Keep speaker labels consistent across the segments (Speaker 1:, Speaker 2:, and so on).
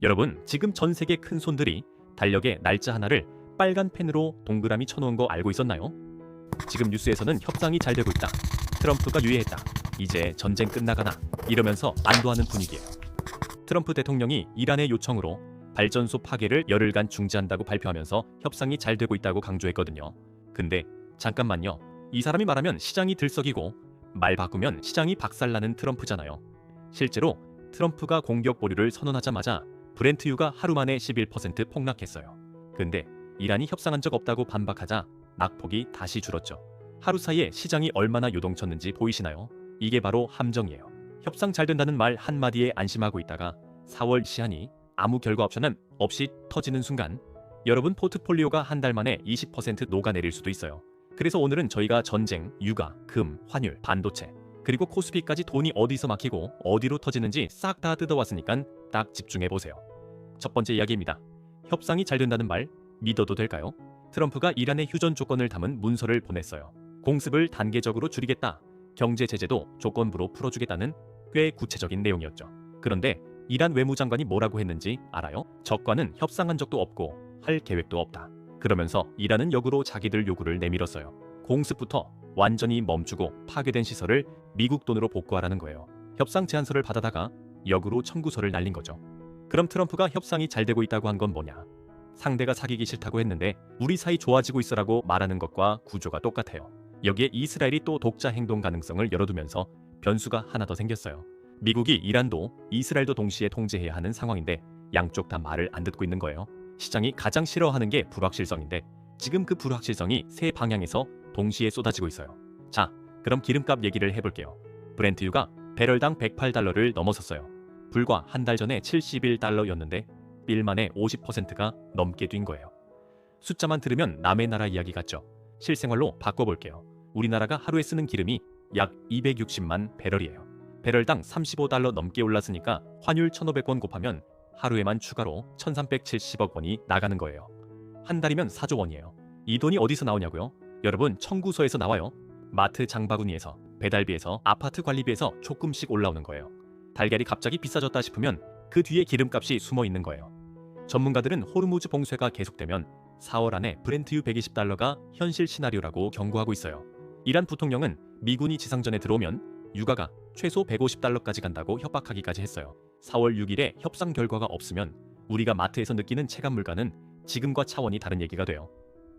Speaker 1: 여러분, 지금 전 세계 큰 손들이 달력에 날짜 하나를 빨간 펜으로 동그라미 쳐놓은 거 알고 있었나요? 지금 뉴스에서는 협상이 잘 되고 있다. 트럼프가 유예했다. 이제 전쟁 끝나가나? 이러면서 안도하는 분위기예요. 트럼프 대통령이 이란의 요청으로 발전소 파괴를 열흘간 중지한다고 발표하면서 협상이 잘 되고 있다고 강조했거든요. 근데 잠깐만요. 이 사람이 말하면 시장이 들썩이고 말 바꾸면 시장이 박살나는 트럼프잖아요. 실제로 트럼프가 공격 보류를 선언하자마자 브렌트유가 하루 만에 11% 폭락했어요. 근데 이란이 협상한 적 없다고 반박하자 낙폭이 다시 줄었죠. 하루 사이에 시장이 얼마나 요동쳤는지 보이시나요? 이게 바로 함정이에요. 협상 잘 된다는 말 한마디에 안심하고 있다가 4월 시한이 아무 결과 없이 터지는 순간 여러분 포트폴리오가 한 달 만에 20% 녹아내릴 수도 있어요. 그래서 오늘은 저희가 전쟁, 유가, 금, 환율, 반도체 그리고 코스피까지 돈이 어디서 막히고 어디로 터지는지 싹 다 뜯어왔으니까 딱 집중해보세요. 첫 번째 이야기입니다. 협상이 잘 된다는 말 믿어도 될까요? 트럼프가 이란의 휴전 조건을 담은 문서를 보냈어요. 공습을 단계적으로 줄이겠다. 경제 제재도 조건부로 풀어주겠다는 꽤 구체적인 내용이었죠. 그런데 이란 외무장관이 뭐라고 했는지 알아요? 적과는 협상한 적도 없고 할 계획도 없다. 그러면서 이란은 역으로 자기들 요구를 내밀었어요. 공습부터 완전히 멈추고 파괴된 시설을 미국 돈으로 복구하라는 거예요. 협상 제안서를 받아다가 역으로 청구서를 날린 거죠. 그럼 트럼프가 협상이 잘 되고 있다고 한 건 뭐냐? 상대가 사귀기 싫다고 했는데 우리 사이 좋아지고 있어라고 말하는 것과 구조가 똑같아요. 여기에 이스라엘이 또 독자 행동 가능성을 열어두면서 변수가 하나 더 생겼어요. 미국이 이란도 이스라엘도 동시에 통제해야 하는 상황인데 양쪽 다 말을 안 듣고 있는 거예요. 시장이 가장 싫어하는 게 불확실성인데 지금 그 불확실성이 세 방향에서 동시에 쏟아지고 있어요. 자, 그럼 기름값 얘기를 해볼게요. 브렌트유가 배럴당 108달러를 넘어섰어요. 불과 한 달 전에 71달러였는데 일 만에 50%가 넘게 뛴 거예요. 숫자만 들으면 남의 나라 이야기 같죠? 실생활로 바꿔볼게요. 우리나라가 하루에 쓰는 기름이 약 260만 배럴이에요. 배럴당 35달러 넘게 올랐으니까 환율 1,500원 곱하면 하루에만 추가로 1,370억 원이 나가는 거예요. 한 달이면 4조 원이에요. 이 돈이 어디서 나오냐고요? 여러분, 청구서에서 나와요. 마트 장바구니에서, 배달비에서, 아파트 관리비에서 조금씩 올라오는 거예요. 달걀이 갑자기 비싸졌다 싶으면 그 뒤에 기름값이 숨어 있는 거예요. 전문가들은 호르무즈 봉쇄가 계속되면 4월 안에 브렌트유 120달러가 현실 시나리오라고 경고하고 있어요. 이란 부통령은 미군이 지상전에 들어오면 유가가 최소 150달러까지 간다고 협박하기까지 했어요. 4월 6일에 협상 결과가 없으면 우리가 마트에서 느끼는 체감 물가는 지금과 차원이 다른 얘기가 돼요.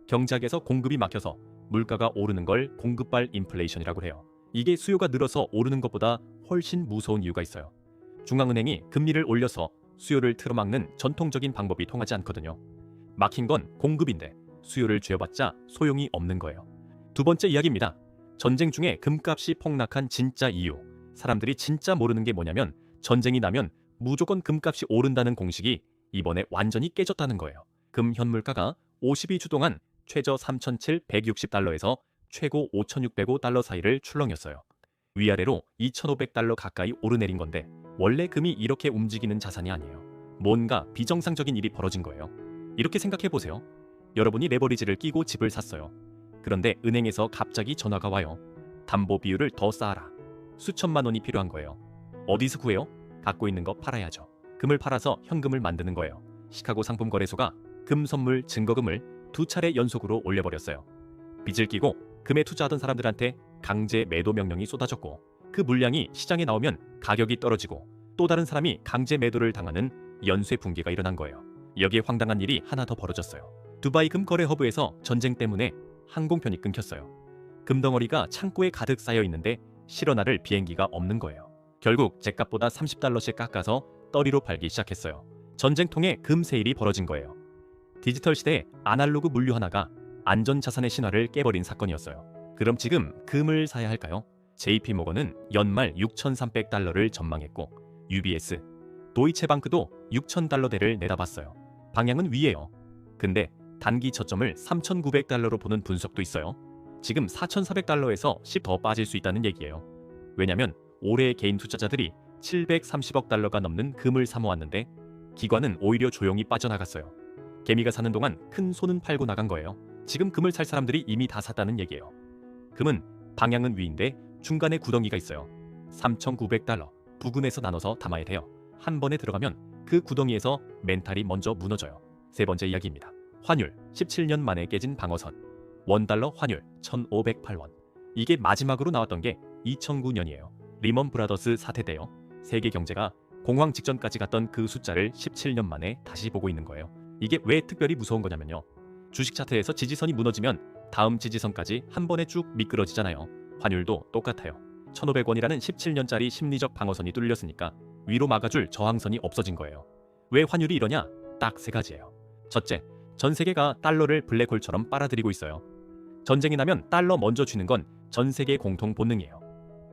Speaker 1: 경제학에서 공급이 막혀서 물가가 오르는 걸 공급발 인플레이션이라고 해요. 이게 수요가 늘어서 오르는 것보다 훨씬 무서운 이유가 있어요. 중앙은행이 금리를 올려서 수요를 틀어막는 전통적인 방법이 통하지 않거든요. 막힌 건 공급인데 수요를 쥐어봤자 소용이 없는 거예요. 두 번째 이야기입니다. 전쟁 중에 금값이 폭락한 진짜 이유. 사람들이 진짜 모르는 게 뭐냐면 전쟁이 나면 무조건 금값이 오른다는 공식이 이번에 완전히 깨졌다는 거예요. 금 현물가가 52주 동안 최저 3,760달러에서 최고 5,605달러 사이를 출렁였어요. 위아래로 2,500달러 가까이 오르내린 건데 원래 금이 이렇게 움직이는 자산이 아니에요. 뭔가 비정상적인 일이 벌어진 거예요. 이렇게 생각해보세요. 여러분이 레버리지를 끼고 집을 샀어요. 그런데 은행에서 갑자기 전화가 와요. 담보 비율을 더 쌓아라. 수천만 원이 필요한 거예요. 어디서 구해요? 갖고 있는 거 팔아야죠. 금을 팔아서 현금을 만드는 거예요. 시카고 상품거래소가 금 선물 증거금을 2차례 연속으로 올려버렸어요. 빚을 끼고 금에 투자하던 사람들한테 강제 매도 명령이 쏟아졌고 그 물량이 시장에 나오면 가격이 떨어지고 또 다른 사람이 강제 매도를 당하는 연쇄 붕괴가 일어난 거예요. 여기에 황당한 일이 하나 더 벌어졌어요. 두바이 금거래 허브에서 전쟁 때문에 항공편이 끊겼어요. 금덩어리가 창고에 가득 쌓여 있는데 실어 나를 비행기가 없는 거예요. 결국 죗값보다 30달러씩 깎아서 떨이로 팔기 시작했어요. 전쟁통에 금 세일이 벌어진 거예요. 디지털 시대에 아날로그 물류 하나가 안전자산의 신화를 깨버린 사건이었어요. 그럼 지금 금을 사야 할까요? JP모건은 연말 6,300달러를 전망했고 UBS, 도이체방크도 6,000달러대를 내다봤어요. 방향은 위에요. 근데 단기 저점을 3,900달러로 보는 분석도 있어요. 지금 4,400달러에서 10 더 빠질 수 있다는 얘기예요. 왜냐면 올해 개인 투자자들이 730억 달러가 넘는 금을 사모았는데 기관은 오히려 조용히 빠져나갔어요. 개미가 사는 동안 큰 손은 팔고 나간 거예요. 지금 금을 살 사람들이 이미 다 샀다는 얘기예요. 금은 방향은 위인데 중간에 구덩이가 있어요. 3,900달러 부근에서 나눠서 담아야 돼요. 한 번에 들어가면 그 구덩이에서 멘탈이 먼저 무너져요. 세 번째 이야기입니다. 환율 17년 만에 깨진 방어선. 원달러 환율 1,508원. 이게 마지막으로 나왔던 게 2009년이에요. 리먼 브라더스 사태 때요. 세계 경제가 공황 직전까지 갔던 그 숫자를 17년 만에 다시 보고 있는 거예요. 이게 왜 특별히 무서운 거냐면요. 주식 차트에서 지지선이 무너지면 다음 지지선까지 한 번에 쭉 미끄러지잖아요. 환율도 똑같아요. 1,500원이라는 17년짜리 심리적 방어선이 뚫렸으니까 위로 막아줄 저항선이 없어진 거예요. 왜 환율이 이러냐? 딱 세 가지예요. 첫째, 전 세계가 달러를 블랙홀처럼 빨아들이고 있어요. 전쟁이 나면 달러 먼저 쥐는 건 전 세계 공통 본능이에요.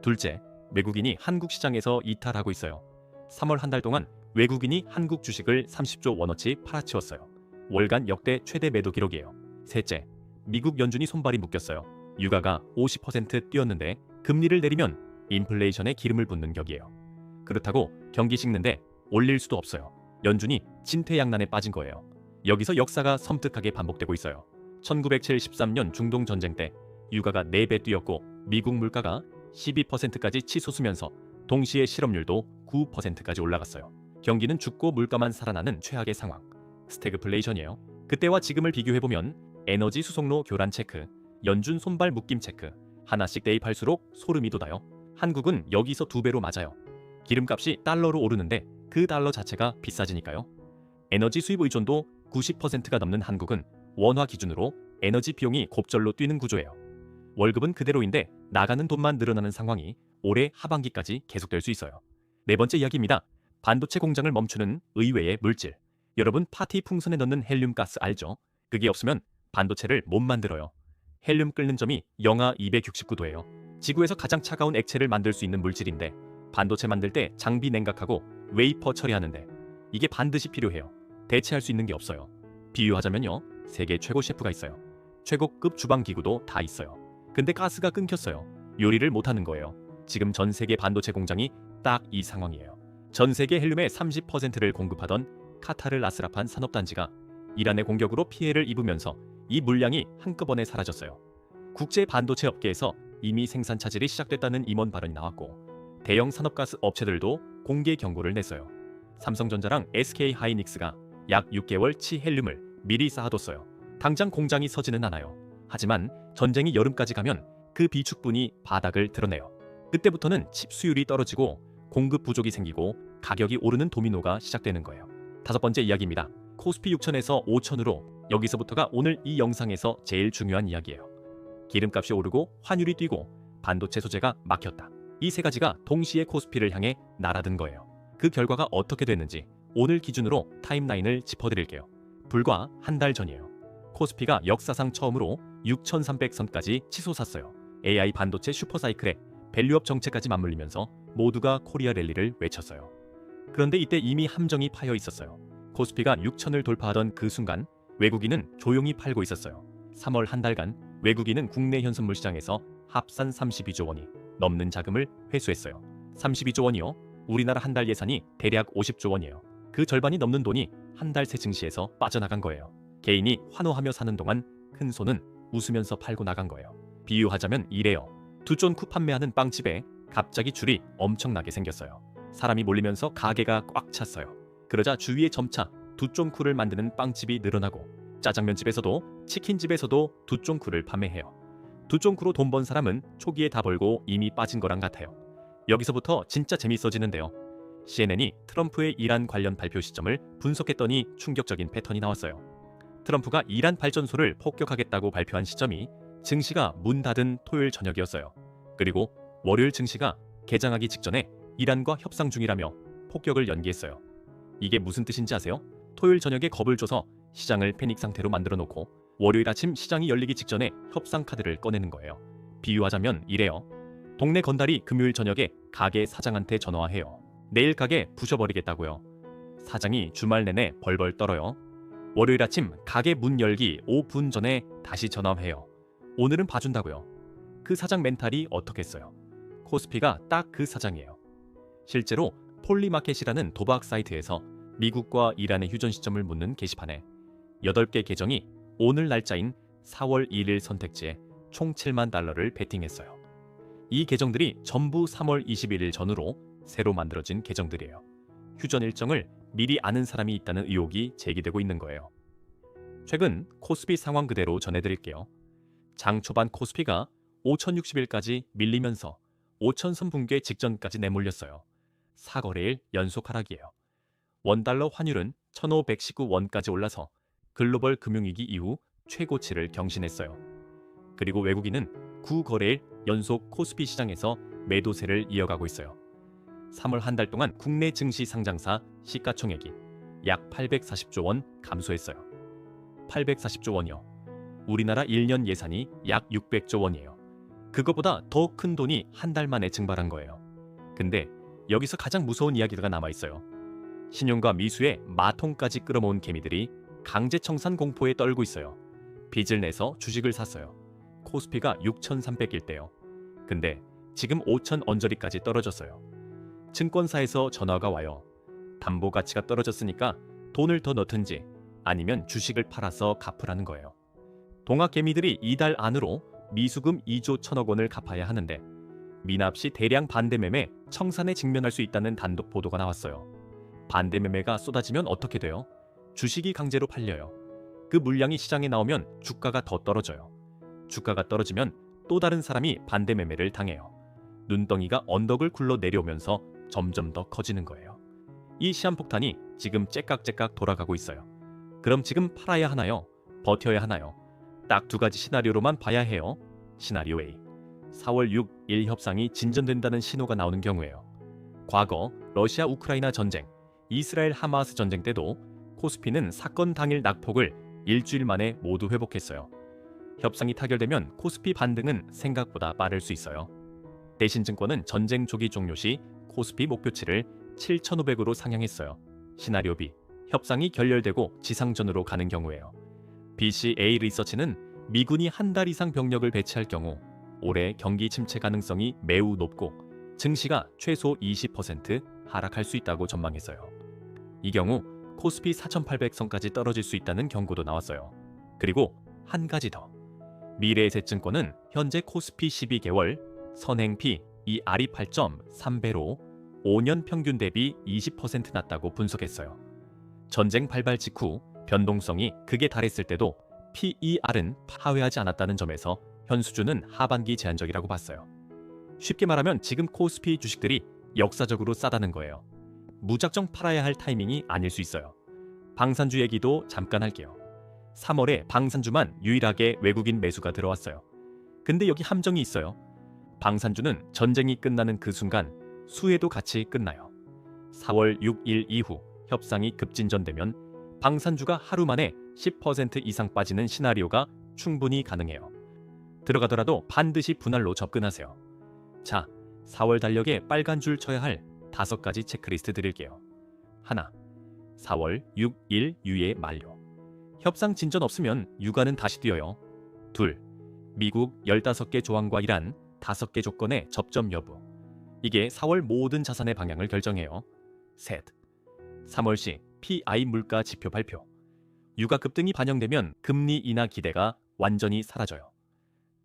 Speaker 1: 둘째, 외국인이 한국 시장에서 이탈하고 있어요. 3월 한 달 동안 외국인이 한국 주식을 30조 원어치 팔아치웠어요. 월간 역대 최대 매도 기록이에요. 셋째, 미국 연준이 손발이 묶였어요. 유가가 50% 뛰었는데 금리를 내리면 인플레이션에 기름을 붓는 격이에요. 그렇다고 경기 식는데 올릴 수도 없어요. 연준이 진퇴양난에 빠진 거예요. 여기서 역사가 섬뜩하게 반복되고 있어요. 1973년 중동 전쟁 때 유가가 4배 뛰었고 미국 물가가 12%까지 치솟으면서 동시에 실업률도 9%까지 올라갔어요. 경기는 죽고 물가만 살아나는 최악의 상황. 스태그플레이션이에요. 그때와 지금을 비교해보면 에너지 수송로 교란 체크, 연준 손발 묶임 체크 하나씩 대입할수록 소름이 돋아요. 한국은 여기서 2배로 맞아요. 기름값이 달러로 오르는데 그 달러 자체가 비싸지니까요. 에너지 수입 의존도 90%가 넘는 한국은 원화 기준으로 에너지 비용이 곱절로 뛰는 구조예요. 월급은 그대로인데 나가는 돈만 늘어나는 상황이 올해 하반기까지 계속될 수 있어요. 네 번째 이야기입니다. 반도체 공장을 멈추는 의외의 물질. 여러분 파티 풍선에 넣는 헬륨 가스 알죠? 그게 없으면 반도체를 못 만들어요. 헬륨 끓는 점이 영하 269도예요. 지구에서 가장 차가운 액체를 만들 수 있는 물질인데 반도체 만들 때 장비 냉각하고 웨이퍼 처리하는데 이게 반드시 필요해요. 대체할 수 있는 게 없어요. 비유하자면요. 세계 최고 셰프가 있어요. 최고급 주방 기구도 다 있어요. 근데 가스가 끊겼어요. 요리를 못하는 거예요. 지금 전 세계 반도체 공장이 딱 이 상황이에요. 전 세계 헬륨의 30%를 공급하던 카타르 라스라판 산업단지가 이란의 공격으로 피해를 입으면서 이 물량이 한꺼번에 사라졌어요. 국제 반도체 업계에서 이미 생산 차질이 시작됐다는 임원 발언이 나왔고 대형 산업가스 업체들도 공개 경고를 냈어요. 삼성전자랑 SK하이닉스가 약 6개월치 헬륨을 미리 쌓아뒀어요. 당장 공장이 서지는 않아요. 하지만 전쟁이 여름까지 가면 그 비축분이 바닥을 드러내요. 그때부터는 칩 수율이 떨어지고 공급 부족이 생기고 가격이 오르는 도미노가 시작되는 거예요. 다섯 번째 이야기입니다. 코스피 6천에서 5천으로 여기서부터가 오늘 이 영상에서 제일 중요한 이야기예요. 기름값이 오르고 환율이 뛰고 반도체 소재가 막혔다. 이 세 가지가 동시에 코스피를 향해 날아든 거예요. 그 결과가 어떻게 됐는지 오늘 기준으로 타임라인을 짚어드릴게요. 불과 한 달 전이에요. 코스피가 역사상 처음으로 6,300선까지 치솟았어요. AI 반도체 슈퍼사이클에 밸류업 정체까지 맞물리면서 모두가 코리아 랠리를 외쳤어요. 그런데 이때 이미 함정이 파여 있었어요. 코스피가 6천을 돌파하던 그 순간 외국인은 조용히 팔고 있었어요. 3월 한 달간 외국인은 국내 현선물 시장에서 합산 32조 원이 넘는 자금을 회수했어요. 32조 원이요? 우리나라 한 달 예산이 대략 50조 원이에요. 그 절반이 넘는 돈이 한 달 새 증시에서 빠져나간 거예요. 개인이 환호하며 사는 동안 큰 손은 웃으면서 팔고 나간 거예요. 비유하자면 이래요. 두쫀쿠 판매하는 빵집에 갑자기 줄이 엄청나게 생겼어요. 사람이 몰리면서 가게가 꽉 찼어요. 그러자 주위에 점차 두쫀쿠를 만드는 빵집이 늘어나고 짜장면집에서도 치킨집에서도 두쫀쿠를 판매해요. 두쫀쿠로 돈 번 사람은 초기에 다 벌고 이미 빠진 거랑 같아요. 여기서부터 진짜 재밌어지는데요. CNN이 트럼프의 이란 관련 발표 시점을 분석했더니 충격적인 패턴이 나왔어요. 트럼프가 이란 발전소를 폭격하겠다고 발표한 시점이 증시가 문 닫은 토요일 저녁이었어요. 그리고 월요일 증시가 개장하기 직전에 이란과 협상 중이라며 폭격을 연기했어요. 이게 무슨 뜻인지 아세요? 토요일 저녁에 겁을 줘서 시장을 패닉 상태로 만들어 놓고 월요일 아침 시장이 열리기 직전에 협상 카드를 꺼내는 거예요. 비유하자면 이래요. 동네 건달이 금요일 저녁에 가게 사장한테 전화해요. 내일 가게 부셔버리겠다고요. 사장이 주말 내내 벌벌 떨어요. 월요일 아침 가게 문 열기 5분 전에 다시 전화해요. 오늘은 봐준다고요. 그 사장 멘탈이 어떻겠어요? 코스피가 딱 그 사장이에요. 실제로 폴리마켓이라는 도박 사이트에서 미국과 이란의 휴전 시점을 묻는 게시판에 8개 계정이 오늘 날짜인 4월 1일 선택지에 총 7만 달러를 베팅했어요. 이 계정들이 전부 3월 21일 전후로 새로 만들어진 계정들이에요. 휴전 일정을 미리 아는 사람이 있다는 의혹이 제기되고 있는 거예요. 최근 코스피 상황 그대로 전해드릴게요. 장 초반 코스피가 5060일까지 밀리면서 5000선 붕괴 직전까지 내몰렸어요. 4거래일 연속 하락이에요. 원달러 환율은 1519원까지 올라서 글로벌 금융위기 이후 최고치를 경신했어요. 그리고 외국인은 9거래일 연속 코스피 시장에서 매도세를 이어가고 있어요. 3월 한 달 동안 국내 증시 상장사 시가총액이 약 840조 원 감소했어요. 840조 원이요. 우리나라 1년 예산이 약 600조 원이에요. 그것보다 더 큰 돈이 한 달 만에 증발한 거예요. 근데 여기서 가장 무서운 이야기가 남아있어요. 신용과 미수에 마통까지 끌어모은 개미들이 강제 청산 공포에 떨고 있어요. 빚을 내서 주식을 샀어요. 코스피가 6,300일 때요. 근데 지금 5,000 언저리까지 떨어졌어요. 증권사에서 전화가 와요. 담보 가치가 떨어졌으니까 돈을 더 넣든지 아니면 주식을 팔아서 갚으라는 거예요. 동학개미들이 이달 안으로 미수금 2조 1천억 원을 갚아야 하는데 미납 시 대량 반대매매 청산에 직면할 수 있다는 단독 보도가 나왔어요. 반대매매가 쏟아지면 어떻게 돼요? 주식이 강제로 팔려요. 그 물량이 시장에 나오면 주가가 더 떨어져요. 주가가 떨어지면 또 다른 사람이 반대매매를 당해요. 눈덩이가 언덕을 굴러 내려오면서 점점 더 커지는 거예요. 이 시한폭탄이 지금 째깍째깍 돌아가고 있어요. 그럼 지금 팔아야 하나요? 버텨야 하나요? 딱 두 가지 시나리오로만 봐야 해요. 시나리오 A. 4월 6일 협상이 진전된다는 신호가 나오는 경우에요. 과거 러시아 우크라이나 전쟁, 이스라엘 하마스 전쟁 때도 코스피는 사건 당일 낙폭을 일주일 만에 모두 회복했어요. 협상이 타결되면 코스피 반등은 생각보다 빠를 수 있어요. 대신증권은 전쟁 조기 종료 시 코스피 목표치를 7,500으로 상향했어요. 시나리오 B. 협상이 결렬되고 지상전으로 가는 경우에요. BCA 리서치는 미군이 한 달 이상 병력을 배치할 경우 올해 경기 침체 가능성이 매우 높고 증시가 최소 20% 하락할 수 있다고 전망했어요. 이 경우 코스피 4,800선까지 떨어질 수 있다는 경고도 나왔어요. 그리고 한 가지 더. 미래에셋증권은 현재 코스피 12개월 선행피 이R이 8.3배로 5년 평균 대비 20% 낮다고 분석했어요. 전쟁 발발 직후 변동성이 극에 달했을 때도 PER은 하회하지 않았다는 점에서 현 수준은 하반기 제한적이라고 봤어요. 쉽게 말하면 지금 코스피 주식들이 역사적으로 싸다는 거예요. 무작정 팔아야 할 타이밍이 아닐 수 있어요. 방산주 얘기도 잠깐 할게요. 3월에 방산주만 유일하게 외국인 매수가 들어왔어요. 근데 여기 함정이 있어요. 방산주는 전쟁이 끝나는 그 순간 수혜도 같이 끝나요. 4월 6일 이후 협상이 급진전되면 방산주가 하루 만에 10% 이상 빠지는 시나리오가 충분히 가능해요. 들어가더라도 반드시 분할로 접근하세요. 자, 4월 달력에 빨간 줄 쳐야 할 5가지 체크리스트 드릴게요. 하나, 4월 6일 유예 만료. 협상 진전 없으면 유가는 다시 뛰어요. 둘, 미국 15개 조항과 이란 5개 조건의 접점 여부. 이게 4월 모든 자산의 방향을 결정해요. 셋, 3월시 PI 물가 지표 발표. 유가 급등이 반영되면 금리 인하 기대가 완전히 사라져요.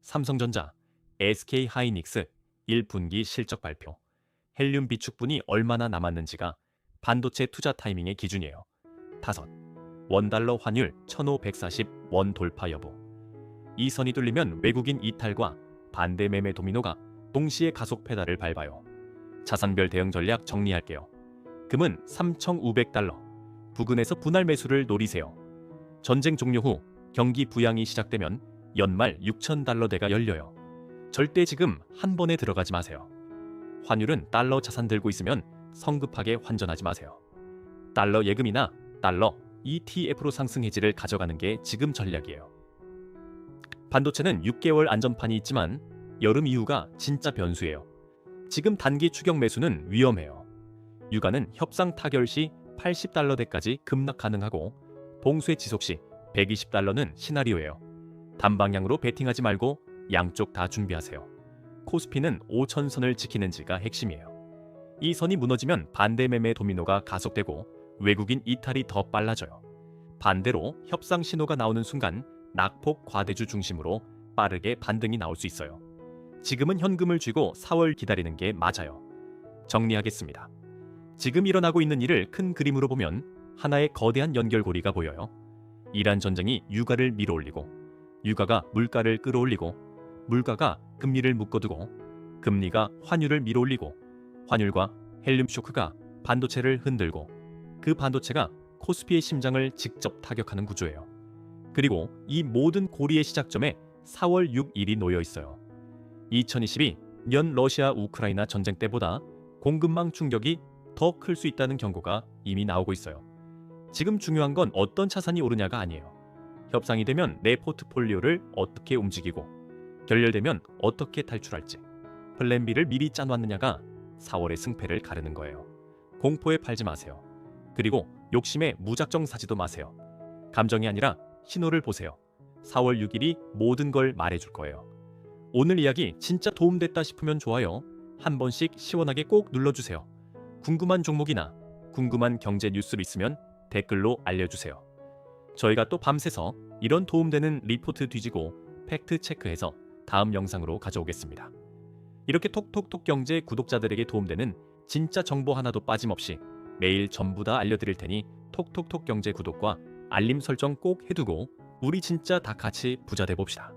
Speaker 1: 삼성전자, SK하이닉스 1분기 실적 발표. 헬륨 비축분이 얼마나 남았는지가 반도체 투자 타이밍의 기준이에요. 다섯, 원달러 환율 1,540원 돌파 여부. 이 선이 뚫리면 외국인 이탈과 반대 매매 도미노가 동시에 가속 페달을 밟아요. 자산별 대응 전략 정리할게요. 금은 3,500달러. 부근에서 분할 매수를 노리세요. 전쟁 종료 후 경기 부양이 시작되면 연말 6,000달러대가 열려요. 절대 지금 한 번에 들어가지 마세요. 환율은 달러 자산 들고 있으면 성급하게 환전하지 마세요. 달러 예금이나 달러 ETF로 상승 해지를 가져가는 게 지금 전략이에요. 반도체는 6개월 안전판이 있지만 여름 이후가 진짜 변수예요. 지금 단기 추격 매수는 위험해요. 유가는 협상 타결 시 80달러대까지 급락 가능하고 봉쇄 지속 시 120달러는 시나리오예요. 단방향으로 베팅하지 말고 양쪽 다 준비하세요. 코스피는 5,000선을 지키는지가 핵심이에요. 이 선이 무너지면 반대 매매 도미노가 가속되고 외국인 이탈이 더 빨라져요. 반대로 협상 신호가 나오는 순간 낙폭 과대주 중심으로 빠르게 반등이 나올 수 있어요. 지금은 현금을 쥐고 4월 기다리는 게 맞아요. 정리하겠습니다. 지금 일어나고 있는 일을 큰 그림으로 보면 하나의 거대한 연결고리가 보여요. 이란 전쟁이 유가를 밀어올리고, 유가가 물가를 끌어올리고, 물가가 금리를 묶어두고, 금리가 환율을 밀어올리고, 환율과 헬륨 쇼크가 반도체를 흔들고, 그 반도체가 코스피의 심장을 직접 타격하는 구조예요. 그리고 이 모든 고리의 시작점에 4월 6일이 놓여 있어요. 2022년 러시아 우크라이나 전쟁 때보다 공급망 충격이 더 클 수 있다는 경고가 이미 나오고 있어요. 지금 중요한 건 어떤 차산이 오르냐가 아니에요. 협상이 되면 내 포트폴리오를 어떻게 움직이고, 결렬되면 어떻게 탈출할지, 플랜 B를 미리 짜놨느냐가 4월의 승패를 가르는 거예요. 공포에 팔지 마세요. 그리고 욕심에 무작정 사지도 마세요. 감정이 아니라 신호를 보세요. 4월 6일이 모든 걸 말해줄 거예요. 오늘 이야기 진짜 도움됐다 싶으면 좋아요 한 번씩 시원하게 꼭 눌러주세요. 궁금한 종목이나 궁금한 경제 뉴스로 있으면 댓글로 알려주세요. 저희가 또 밤새서 이런 도움되는 리포트 뒤지고 팩트 체크해서 다음 영상으로 가져오겠습니다. 이렇게 톡톡톡 경제 구독자들에게 도움되는 진짜 정보 하나도 빠짐없이 매일 전부 다 알려드릴 테니 톡톡톡 경제 구독과 알림 설정 꼭 해두고 우리 진짜 다 같이 부자 돼 봅시다.